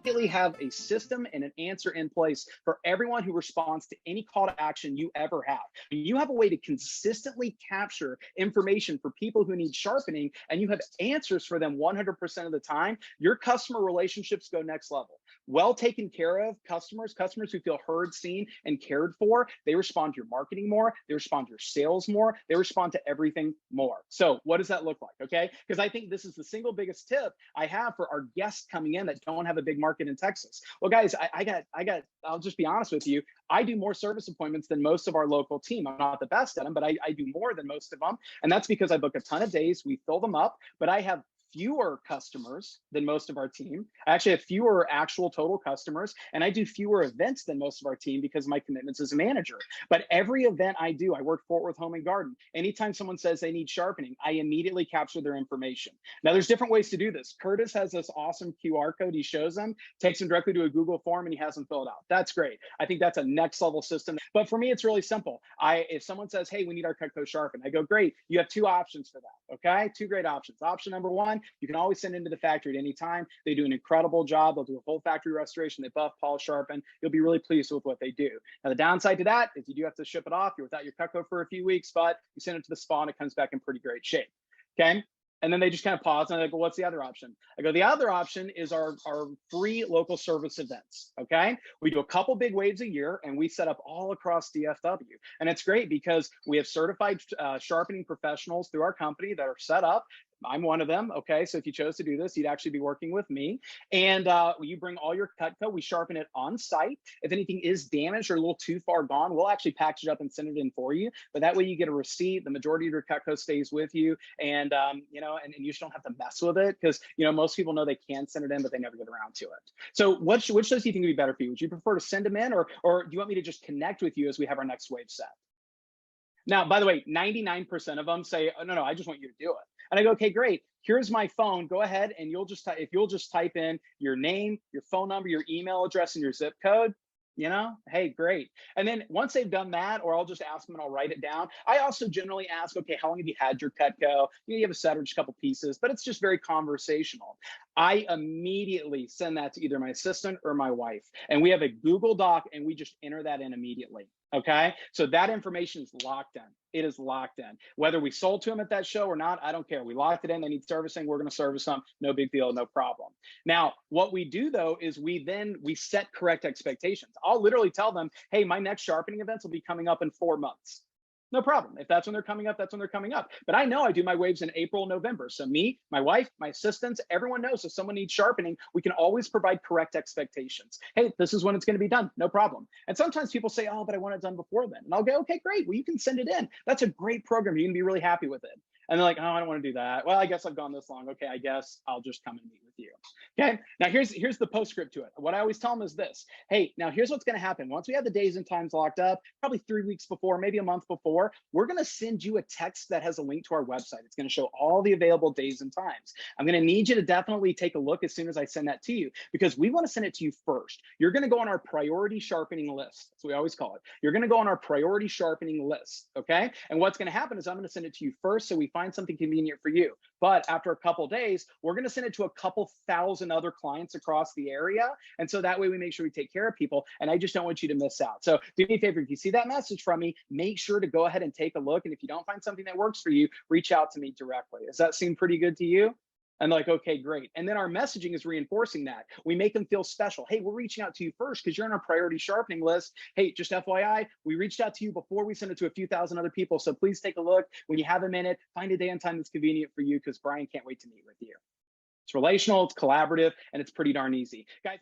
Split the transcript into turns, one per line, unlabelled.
immediately have a system and an answer in place for everyone who responds to any call to action you ever have. You have a way to consistently capture information for people who need sharpening, and you have answers for them 100% of the time. Your customer relationships go next level. Well taken care of customers who feel heard, seen, and cared for, they respond to your marketing more, they respond to your sales more, they respond to everything more. So what does that look like? Okay, because I think this is the single biggest tip I have for our guests coming in that don't have a big market in Texas. Well, guys, I'll just be honest with you. I do more service appointments than most of our local team. I'm not the best at them, but I do more than most of them. And that's because I book a ton of days, we fill them up, but I have fewer customers than most of our team. I actually have fewer actual total customers, and I do fewer events than most of our team because of my commitments as a manager. But every event I do, I work Fort Worth Home and Garden. Anytime someone says they need sharpening, I immediately capture their information. Now, there's different ways to do this. Curtis has this awesome QR code he shows them, takes them directly to a Google form, and he has them fill it out. That's great. I think that's a next level system. But for me, it's really simple. If someone says, hey, we need our Cutco sharpened, I go, great. You have two options for that. Okay, two great options. Option number one, you can always send into the factory at any time. They do an incredible job. They'll do a full factory restoration. They buff, polish, sharpen. You'll be really pleased with what they do. Now, the downside to that is you do have to ship it off. You're without your Cutco for a few weeks, but you send it to the spa and it comes back in pretty great shape. Okay. And then they just kind of pause and I go, what's the other option? I go, the other option is our free local service events. Okay. We do a couple big waves a year and we set up all across DFW. And it's great because we have certified sharpening professionals through our company that are set up. I'm one of them. Okay. So if you chose to do this, you'd actually be working with me. And you bring all your Cutco, we sharpen it on site. If anything is damaged or a little too far gone, we'll actually package it up and send it in for you. But that way you get a receipt. The majority of your Cutco stays with you. And, you know, and you just don't have to mess with it because, you know, most people know they can send it in, but they never get around to it. So which does you think would be better for you? Would you prefer to send them in or do you want me to just connect with you as we have our next wave set? Now, by the way, 99% of them say, oh, no, I just want you to do it. And I go, okay, great. Here's my phone. Go ahead and if you'll just type in your name, your phone number, your email address, and your zip code, you know, hey, great. And then once they've done that, or I'll just ask them and I'll write it down. I also generally ask, okay, how long have you had your Cutco? You have a set or just a couple pieces, but it's just very conversational. I immediately send that to either my assistant or my wife. And we have a Google Doc and we just enter that in immediately. Okay. So that information is locked in. It is locked in. Whether we sold to them at that show or not, I don't care. We locked it in. They need servicing. We're going to service them. No big deal. No problem. Now, what we do though, is we set correct expectations. I'll literally tell them, hey, my next sharpening events will be coming up in 4 months. No problem. If that's when they're coming up, that's when they're coming up. But I know I do my waves in April, November. So me, my wife, my assistants, everyone knows if someone needs sharpening, we can always provide correct expectations. Hey, this is when it's going to be done. No problem. And sometimes people say, oh, but I want it done before then. And I'll go, okay, great. Well, you can send it in. That's a great program. You can be really happy with it. And they're like, oh, I don't want to do that. Well, I guess I've gone this long. Okay, I guess I'll just come and meet with you. Okay, now here's the postscript to it. What I always tell them is this. Hey, now here's what's going to happen. Once we have the days and times locked up, probably 3 weeks before, maybe a month before, we're going to send you a text that has a link to our website. It's going to show all the available days and times. I'm going to need you to definitely take a look as soon as I send that to you because we want to send it to you first. You're going to go on our priority sharpening list. That's what we always call it. You're going to go on our priority sharpening list. Okay, and what's going to happen is I'm going to send it to you first so we find something convenient for you. But after a couple days, we're going to send it to a couple thousand other clients across the area. And so that way we make sure we take care of people. And I just don't want you to miss out. So do me a favor, if you see that message from me, make sure to go ahead and take a look. And if you don't find something that works for you, reach out to me directly. Does that seem pretty good to you? And like, okay, great. And then our messaging is reinforcing that. We make them feel special. Hey, we're reaching out to you first because you're on our priority sharpening list. Hey, just FYI, we reached out to you before we sent it to a few thousand other people. So please take a look. When you have a minute, find a day and time that's convenient for you because Brian can't wait to meet with you. It's relational, it's collaborative, and it's pretty darn easy. Guys,